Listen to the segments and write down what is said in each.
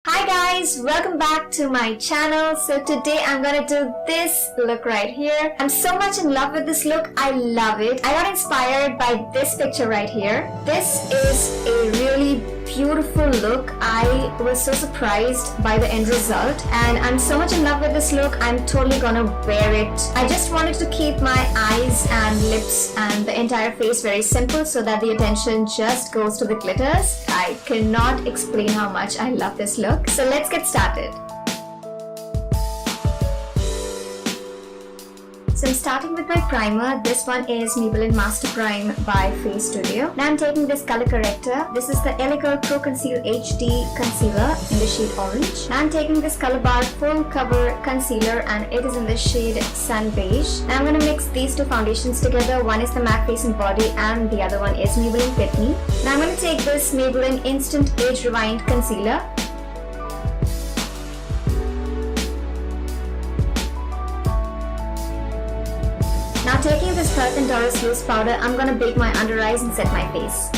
Hi guys, welcome back to my channel. So today I'm gonna do this look right here. I'm so much in love with this look. I love it. I got inspired by this picture right here. This is a really beautiful look. I was so surprised by the end result and I'm so much in love with this look. I'm totally gonna wear it. I just wanted to keep my eyes and lips and the entire face very simple so that the attention just goes to the glitters. I cannot explain how much I love this look. So let's get started. So I'm starting with my primer. This one is Maybelline Master Prime by Face Studio. Now I'm taking this color corrector. This is the Eyeconic Pro Conceal HD Concealer in the shade Orange. Now I'm taking this Colorbar Full Cover Concealer and it is in the shade Sun Beige. Now I'm going to mix these two foundations together. One is the MAC Face and Body and the other one is Maybelline Fit Me. Now I'm going to take this Maybelline Instant Age Rewind Concealer. Now taking this Bharat and Dorris loose powder, I'm going to bake my under eyes and set my face.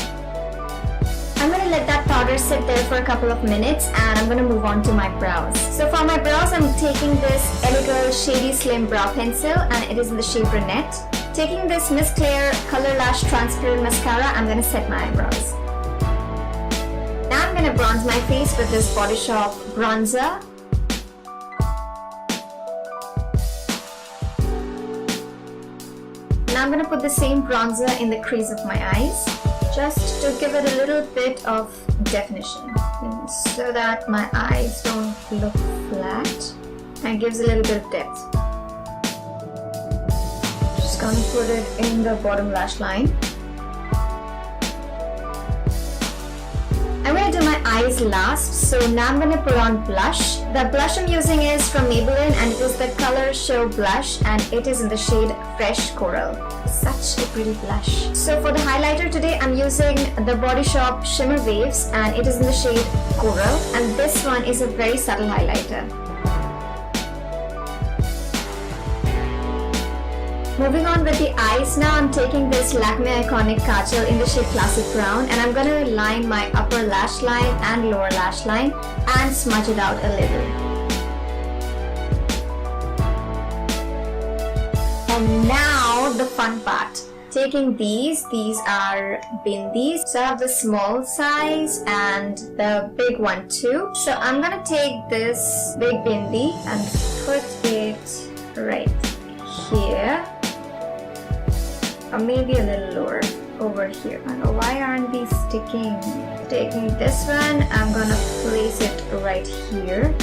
I'm going to let that powder sit there for a couple of minutes and I'm going to move on to my brows. So for my brows, I'm taking this Elegant Shady Slim Brow Pencil and it is in the shade Brunette. Taking this Miss Claire Colorlash Transparent Mascara, I'm going to set my eyebrows. Now I'm going to bronze my face with this Body Shop bronzer. Now I'm going to put the same bronzer in the crease of my eyes just to give it a little bit of definition so that my eyes don't look flat and gives a little bit of depth. Just going to put it in the bottom lash line. I'm going to do my eyes last, so now I'm going to put on blush. The blush I'm using is from Maybelline and it is the Color Show Blush and it is in the shade Fresh Coral. Such a pretty blush. So for the highlighter today, I'm using the Body Shop Shimmer Waves and it is in the shade Coral and this one is a very subtle highlighter. Moving on with the eyes, now I'm taking this Lakme Eyeconic Kajal in the shade Classic Brown and I'm going to line my upper lash line and lower lash line and smudge it out a little. And now the fun part. Taking these are bindis. So I have the small size and the big one too. So I'm going to take this big bindi and put it right here. Or maybe a little lower over here. I don't know why aren't these sticking? Taking this one, I'm gonna place it right here.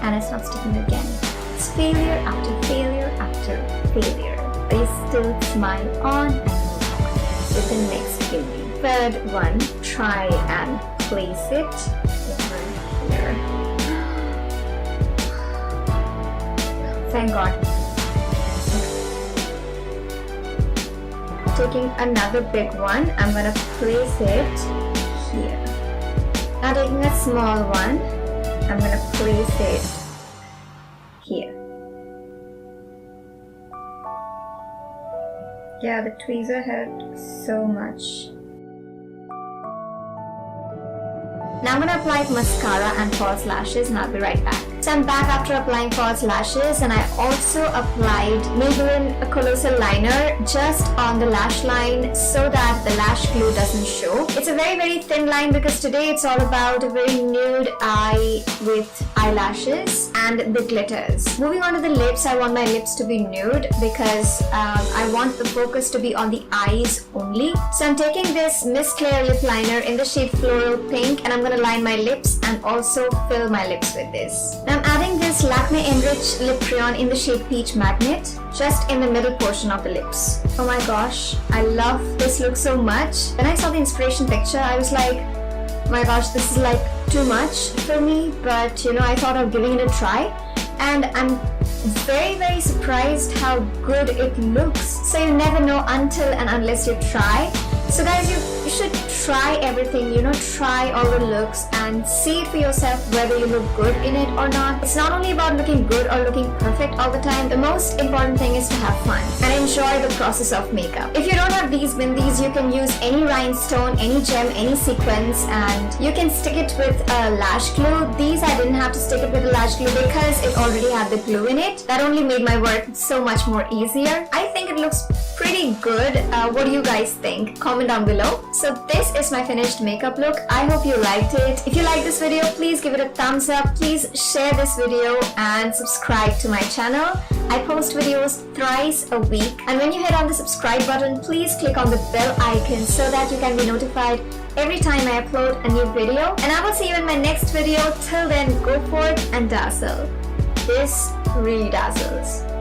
And it's not sticking again. It's failure after failure after failure. They still smile on and move on with the next bindi. Third one, try and place it over here. Thank God. Taking another big one, I'm going to place it here. Now taking a small one, I'm going to place it here. Yeah, the tweezer helped so much. Now I'm going to apply mascara and false lashes and I'll be right back. So I'm back after applying false lashes and I also applied Maybelline Colossal liner just on the lash line so that the lash glue doesn't show. It's a very thin line because today it's all about a very nude eye with eyelashes and the glitters. Moving on to the lips, I want my lips to be nude because I want the focus to be on the eyes only. So I'm taking this Miss Claire lip liner in the shade Floral Pink and I'm going to line my lips and also fill my lips with this. Now I'm adding this Lakme Enrich lip crayon in the shade Peach Magnet just in the middle portion of the lips. Oh my gosh, I love this look so much. When I saw the inspiration picture, I was like, oh my gosh, this is like too much for me, but you know, I thought of giving it a try and I'm very surprised how good it looks. So you never know until and unless you try. So guys, you should try everything, try all the looks and see for yourself whether you look good in it or not. It's not only about looking good or looking perfect all the time. The most important thing is to have fun and enjoy the process of makeup. If you don't have these bindis, you can use any rhinestone, any gem, any sequence, and you can stick it with a lash glue. These I didn't have to stick it with a lash glue because it already had the glue in it. That only made my work so much more easier. I think it looks pretty good. What do you guys think? Comment down below. So this is my finished makeup look. I hope you liked it. If you like this video, please give it a thumbs up. Please share this video and subscribe to my channel. I post videos thrice a week, and when you hit on the subscribe button, please click on the bell icon so that you can be notified every time I upload a new video. And I will see you in my next video. Till then, go forth and dazzle. This really dazzles.